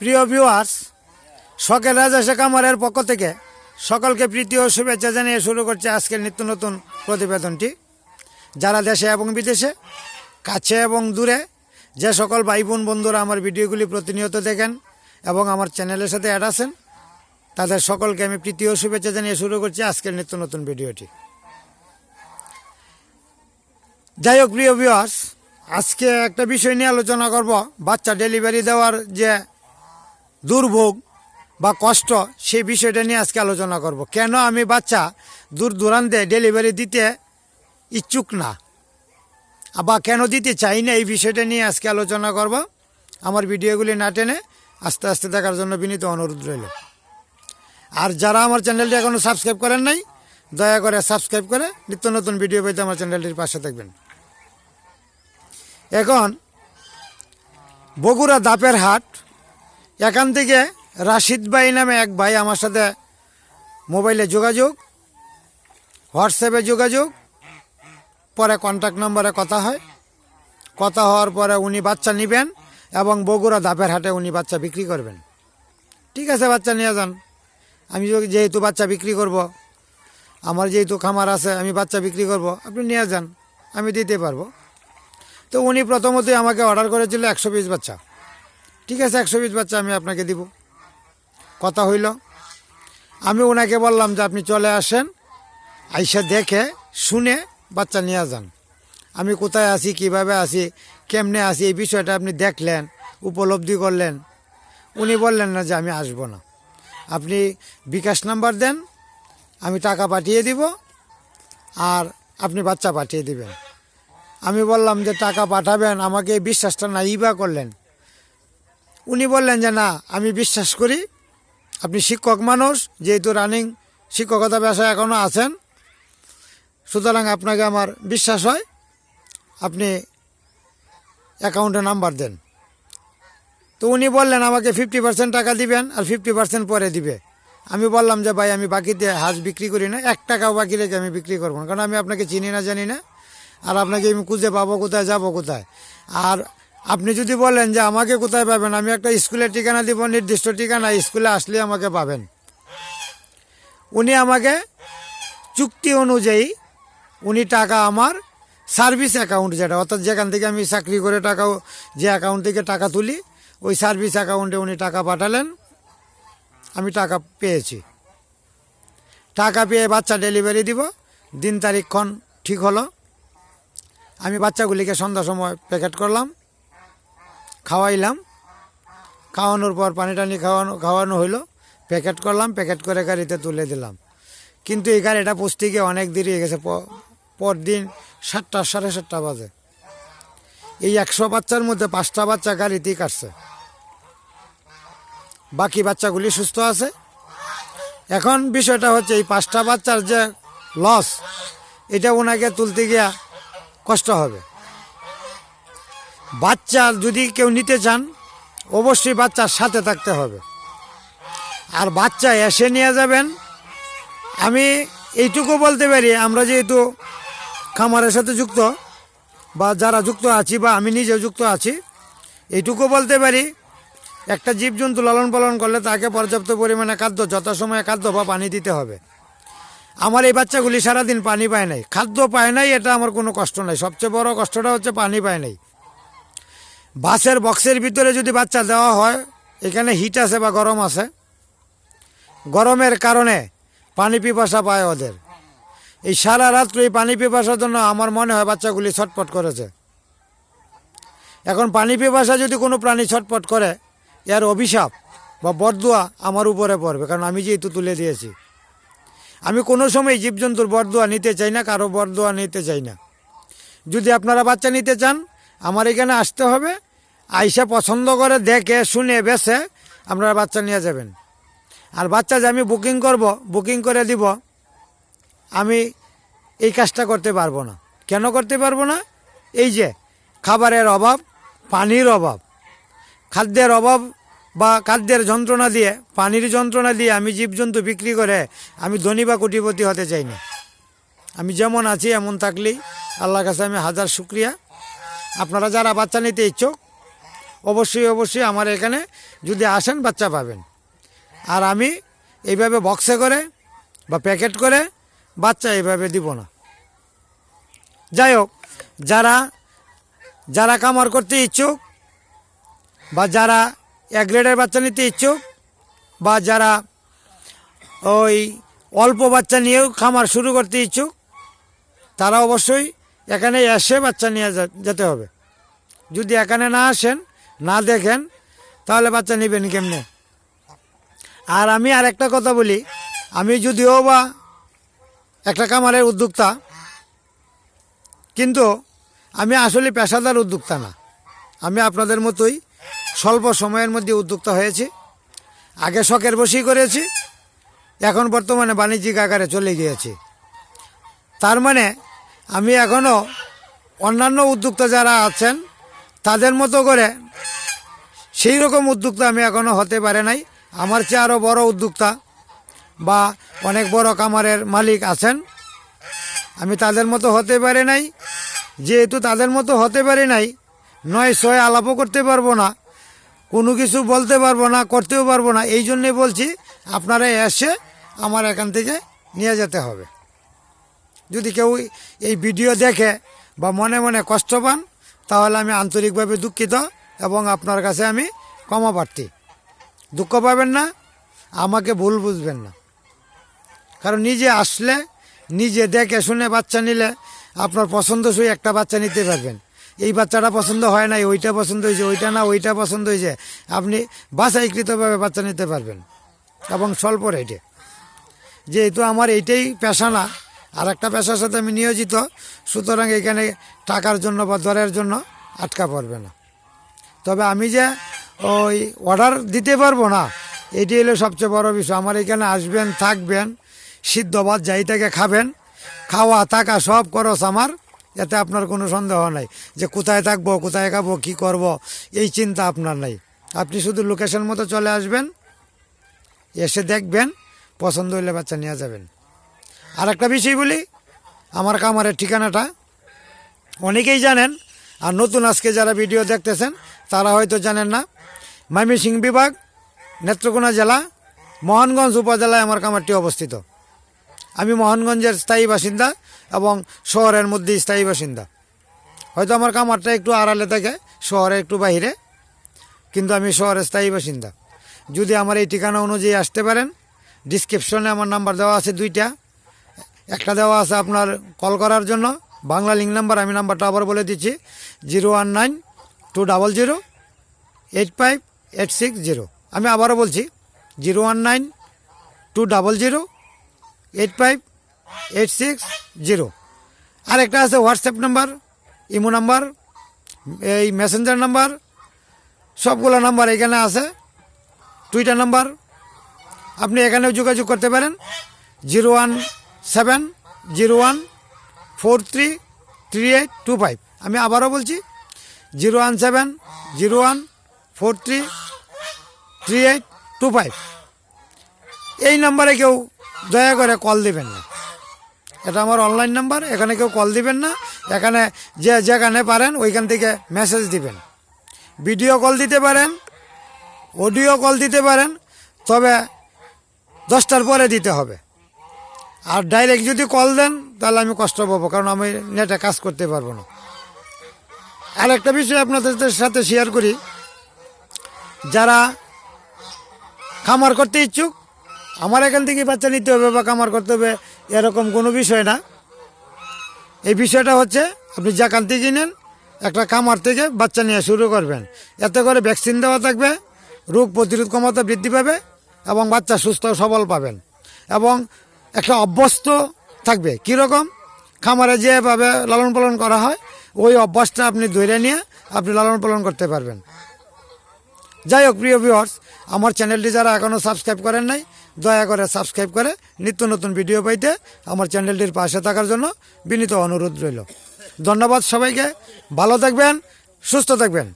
প্রিয় ভিউয়ার্স, শখের রাজা কামারের পক্ষ থেকে সকলকে প্রীতি ও শুভেচ্ছা জানিয়ে শুরু করছে আজকের নিত্য নতুন প্রতিবেদনটি। যারা দেশে এবং বিদেশে, কাছে এবং দূরে যে সকল ভাই বোন বন্ধুরা আমার ভিডিওগুলি প্রতিনিয়ত দেখেন এবং আমার চ্যানেলের সাথে অ্যাড আছেন, তাদের সকলকে আমি প্রীতি ও শুভেচ্ছা জানিয়ে শুরু করছি আজকের নিত্য নতুন ভিডিওটি। যাই হোক প্রিয় ভিউয়ার্স, আজকে একটা বিষয় নিয়ে আলোচনা করব। বাচ্চা ডেলিভারি দেওয়ার যে দুর্ভোগ বা কষ্ট, সেই বিষয়টা নিয়ে আজকে আলোচনা করব। কেন আমি বাচ্চা দূর দূরান্তে ডেলিভারি দিতে ইচ্ছুক না বা কেন দিতে চাই না, এই বিষয়টা নিয়ে আজকে আলোচনা করব। আমার ভিডিওগুলি না টেনে আস্তে আস্তে দেখার জন্য বিনীত অনুরোধ রইল। আর যারা আমার চ্যানেলটি এখনও সাবস্ক্রাইব করেন নাই, দয়া করে সাবস্ক্রাইব করে নিত্য নতুন ভিডিও পেতে আমার চ্যানেলটির পাশে থাকবেন। এখন বগুড়া দাপের হাট, এখান থেকে রাশিদ ভাই নামে এক ভাই আমার সাথে মোবাইলে যোগাযোগ, হোয়াটসঅ্যাপে যোগাযোগ, পরে কন্ট্যাক্ট নম্বরে কথা হয়। কথা হওয়ার পরে উনি বাচ্চা নেবেন এবং বগুড়া দাপের হাটে উনি বাচ্চা বিক্রি করবেন। ঠিক আছে, বাচ্চা নিয়ে যান। আমি যেহেতু বাচ্চা বিক্রি করব, আমার যেহেতু খামার আছে, আমি বাচ্চা বিক্রি করব, আপনি নিয়ে যান, আমি দিতে পারবো। তো উনি প্রথমতই আমাকে অর্ডার করেছিল 100 পিস বাচ্চা। ঠিক আছে, 100 পিস বাচ্চা আমি আপনাকে দিব। কথা হইল, আমি ওনাকে বললাম যে আপনি চলে আসেন, আইসা দেখে শুনে বাচ্চা নিয়ে যান। আমি কোথায় আছি, কিভাবে আছি, কেমনে আছি, এই বিষয়টা আপনি দেখলেন, উপলব্ধি করলেন। উনি বললেন না যে আমি আসবো না, আপনি বিকাশ নাম্বার দেন, আমি টাকা পাঠিয়ে দিব আর আপনি বাচ্চা পাঠিয়ে দিবেন। আমি বললাম যে টাকা পাঠাবেন, আমাকে এই বিশ্বাসটা নাই বা করলেন। উনি বললেন যে না, আমি বিশ্বাস করি, আপনি শিক্ষক মানুষ, যেহেতু রানিং শিক্ষকতা পেশায় এখনও আছেন, সুতরাং আপনাকে আমার বিশ্বাস হয়, আপনি অ্যাকাউন্টে নাম্বার দেন। তো উনি বললেন আমাকে 50% টাকা দিবেন আর 50% পরে দিবে। আমি বললাম যে ভাই, আমি বাকিতে হাঁস বিক্রি করি না, 1 টাকাও বাকি রেখে আমি বিক্রি করবো না, কারণ আমি আপনাকে চিনি না, জানি না, আর আপনাকে আমি খুঁজে পাবো কোথায়, যাব কোথায়। আর আপনি যদি বলেন যে আমাকে কোথায় পাবেন, আমি একটা স্কুলের ঠিকানা দিব, নির্দিষ্ট ঠিকানা, স্কুলে আসলে আমাকে পাবেন। উনি আমাকে চুক্তি অনুযায়ী উনি টাকা আমার সার্ভিস অ্যাকাউন্ট, যেটা অর্থাৎ যেখান থেকে আমি চাকরি করে টাকা, যে অ্যাকাউন্ট থেকে টাকা তুলি, ওই সার্ভিস অ্যাকাউন্টে উনি টাকা পাঠালেন। আমি টাকা পেয়েছি। টাকা পেয়ে বাচ্চা ডেলিভারি দিব, দিন তারিখক্ষণ ঠিক হলো। আমি বাচ্চাগুলিকে সন্ধ্যার সময় প্যাকেট করলাম, খাওয়াইলাম, খাওয়ানোর পর পানি টানি খাওয়ানো হইলো, প্যাকেট করলাম, প্যাকেট করে গাড়িতে তুলে দিলাম। কিন্তু এই গাড়িটা পৌঁছতে গিয়ে অনেক দেরি হয়ে গেছে, পরদিন 7টা 7:30 বাজে। এই 100 বাচ্চার মধ্যে 5টা বাচ্চা গাড়িতেই কাটছে, বাকি বাচ্চাগুলি সুস্থ আছে। এখন বিষয়টা হচ্ছে, এই 5টা বাচ্চার যে লস, এটা ওনাকে তুলতে গিয়া কষ্ট হবে। বাচ্চা যদি কেউ নিতে চান, অবশ্যই বাচ্চার সাথে থাকতে হবে, আর বাচ্চা এসে নিয়ে যাবেন। আমি এইটুকু বলতে পারি, আমরা যেহেতু খামারের সাথে যুক্ত, বা যারা যুক্ত আছি, বা আমি নিজেও যুক্ত আছি, এইটুকু বলতে পারি, একটা জীবজন্তু লালন পালন করলে তাকে পর্যাপ্ত পরিমাণে খাদ্য, যথাসময়ে খাদ্য বা পানি দিতে হবে। আমার এই বাচ্চাগুলি সারাদিন পানি পায় নাই, খাদ্য পায় নাই, এটা আমার কোনো কষ্ট নাই। সবচেয়ে বড় কষ্টটা হচ্ছে পানি পায় নাই। বাসের বক্সের ভিতরে যদি বাচ্চা দেওয়া হয়, এখানে হিট আছে বা গরম আছে, গরমের কারণে পানি পিপাসা পায় ওদের। এই সারা রাত্র এই পানি পিপাসার জন্য আমার মনে হয় বাচ্চাগুলি ছটপট করেছে। এখন পানি পিপাসা যদি কোনো প্রাণী ছটপট করে, এর অভিশাপ বা বরদুয়া আমার উপরে পড়বে, কারণ আমি যেহেতু তুলে দিয়েছি। আমি কোনো সময় জীবজন্তুর বরদুয়া নিতে চাই না, কারো বরদুয়া নিতে চাই না। যদি আপনারা বাচ্চা নিতে চান, আমার এখানে আসতে হবে, আইসা পছন্দ করে দেখে শুনে বেছে আপনারা বাচ্চা নিয়ে যাবেন। আর বাচ্চা যে আমি বুকিং করব, বুকিং করে দিব, আমি এই কাজটা করতে পারবো না। কেন করতে পারবো না? এই যে খাবারের অভাব, পানির অভাব, খাদ্যের অভাব, বা খাদ্যের যন্ত্রণা দিয়ে, পানির যন্ত্রণা দিয়ে আমি জীবজন্তু বিক্রি করে আমি ধনী বা কোটিপতি হতে চাই না। আমি যেমন আছি এমন থাকলেই আল্লাহর কাছে আমি হাজার শুকরিয়া। আপনারা যারা বাচ্চা নিতে ইচ্ছুক, অবশ্যই আমার এখানে যদি আসেন বাচ্চা পাবেন। আর আমি এইভাবে বক্সে করে বা প্যাকেট করে বাচ্চা এইভাবে দিব না। যাই হোক, যারা খামার করতে ইচ্ছুক বা যারা এক গ্রেডের বাচ্চা নিতে ইচ্ছুক বা যারা ওই অল্প বাচ্চা নিয়েও খামার শুরু করতে ইচ্ছুক, তারা অবশ্যই এখানে এসে বাচ্চা নিয়ে যেতে হবে। যদি এখানে না আসেন, না দেখেন, তাহলে বাচ্চা নেবেন কেমনে? আর আমি আরেকটা কথা বলি, আমি যদিও বা একটা খামারের উদ্যোক্তা, কিন্তু আমি আসলে পেশাদার উদ্যোক্তা না। আমি আপনাদের মতোই স্বল্প সময়ের মধ্যে উদ্যোক্তা হয়েছি। আগে শখের বশেই করেছি, এখন বর্তমানে বাণিজ্যিক আকারে চলে গিয়েছি। তার মানে আমি এখনও অন্যান্য উদ্যোক্তা যারা আছেন তাদের মতো করে সেই রকম উদ্যোক্তা আমি এখনও হতে পারে নাই। আমার চেয়ে আরও বড় উদ্যোক্তা বা অনেক বড় খামারের মালিক আছেন, আমি তাদের মতো হতে পারি নাই। যেহেতু তাদের মতো হতে পারি নাই, নয় ছয় আলাপও করতে পারবো না, কোনো কিছু বলতে পারবো না, করতেও পারবো না। এই জন্যে বলছি, আপনারা এসে আমার এখান থেকে নিয়ে যেতে হবে। যদি কেউ এই ভিডিও দেখে বা মনে মনে কষ্ট পান, তাহলে আমি আন্তরিকভাবে দুঃখিত এবং আপনার কাছে আমি ক্ষমা প্রার্থী। দুঃখ পাবেন না, আমাকে ভুল বুঝবেন না। কারণ নিজে আসলে, নিজে দেখে শুনে বাচ্চা নিলে আপনার পছন্দসই একটা বাচ্চা নিতে পারবেন। এই বাচ্চাটা পছন্দ হয় নাই, ওইটা পছন্দ হয়েছে, ওইটা না ওইটা পছন্দ হয়েছে, আপনি বাছাইকৃতভাবে বাচ্চা নিতে পারবেন এবং স্বল্প রেটে। যেহেতু আমার এইটাই পেশা না, আর একটা পেশার সাথে আমি নিয়োজিত, সুতরাং এখানে টাকার জন্য বা দরের জন্য আটকা পড়বে না। তবে আমি যে ওই অর্ডার দিতে পারবো না, এটি হলো সবচেয়ে বড় বিষয়। আমার এখানে আসবেন, থাকবেন, সিদ্ধ ভাত যাই থেকে খাবেন, খাওয়া থাকা সব খরচ আমার, এতে আপনার কোনো সন্দেহ নাই যে কোথায় থাকবো, কোথায় খাবো, কি করব, এই চিন্তা আপনার নাই। আপনি শুধু লোকেশন মতো চলে আসবেন, এসে দেখবেন, পছন্দ হইলে বাচ্চা নিয়ে যাবেন। আর একটা বিষয় বলি, আমার খামারের ঠিকানাটা অনেকেই জানেন, আর নতুন আজকে যারা ভিডিও দেখতেছেন তারা হয়তো জানেন না। ময়মনসিংহ বিভাগ, নেত্রকোনা জেলা, মোহনগঞ্জ উপজেলায় আমার খামারটি অবস্থিত। আমি মোহনগঞ্জের স্থায়ী বাসিন্দা এবং শহরের মধ্যেই স্থায়ী বাসিন্দা। হয়তো আমার খামারটা একটু আড়ালে থাকে, শহরে একটু বাইরে, কিন্তু আমি শহরের স্থায়ী বাসিন্দা। যদি আমার এই ঠিকানা অনুযায়ী আসতে পারেন, ডিসক্রিপশনে আমার নাম্বার দেওয়া আছে দুইটা। একটা দেওয়া আছে আপনার কল করার জন্য, বাংলা লিঙ্ক নাম্বার। আমি নাম্বারটা আবার বলে দিচ্ছি, 019-200-85-860। আমি আবারও বলছি, 019-200-85-860। আরেকটা আছে হোয়াটসঅ্যাপ নাম্বার, ইমো নাম্বার, এই মেসেঞ্জার নাম্বার, সবগুলো নাম্বার এখানে আছে। টুইটার নাম্বার, আপনি এখানেও যোগাযোগ করতে পারেন, 01701433825। আমি আবারও বলছি, 01701433825। এই নাম্বারে কেউ দয়া করে কল দিবেন না, এটা আমার অনলাইন নাম্বার। এখানে কেউ কল দিবেন না, এখানে যেখানে পারেন ওইখান থেকে মেসেজ দিবেন। ভিডিও কল দিতে পারেন, অডিও কল দিতে পারেন, তবে 10টার পরে দিতে হবে। আর ডাইরেক্ট যদি কল দেন তাহলে আমি কষ্ট পাবো, কারণ আমি নেটে কাজ করতে পারবো না। আর একটা বিষয় আপনাদের সাথে শেয়ার করি, যারা খামার করতে ইচ্ছুক, আমার এখান থেকে বাচ্চা নিতে হবে বা খামার করতে হবে এরকম কোনো বিষয় না। এই বিষয়টা হচ্ছে, আপনি যেখান থেকে নেন, একটা খামার থেকে বাচ্চা নিয়ে শুরু করবেন। এতে করে ভ্যাকসিন দেওয়া থাকবে, রোগ প্রতিরোধ ক্ষমতা বৃদ্ধি পাবে এবং বাচ্চা সুস্থ সবল পাবেন এবং একটা অভ্যস্ত থাকবে। কীরকম? খামারে যেভাবে লালন পালন করা হয় ওই অভ্যাসটা আপনি ধরে নিয়ে আপনি লালন পালন করতে পারবেন। যাই হোক প্রিয় ভিউয়ার্স, আমার চ্যানেলটি যারা এখনও সাবস্ক্রাইব করেন নাই, দয়া করে সাবস্ক্রাইব করে নিত্য নতুন ভিডিও পাইতে আমার চ্যানেলটির পাশে থাকার জন্য বিনীত অনুরোধ রইল। ধন্যবাদ সবাইকে, ভালো থাকবেন, সুস্থ থাকবেন।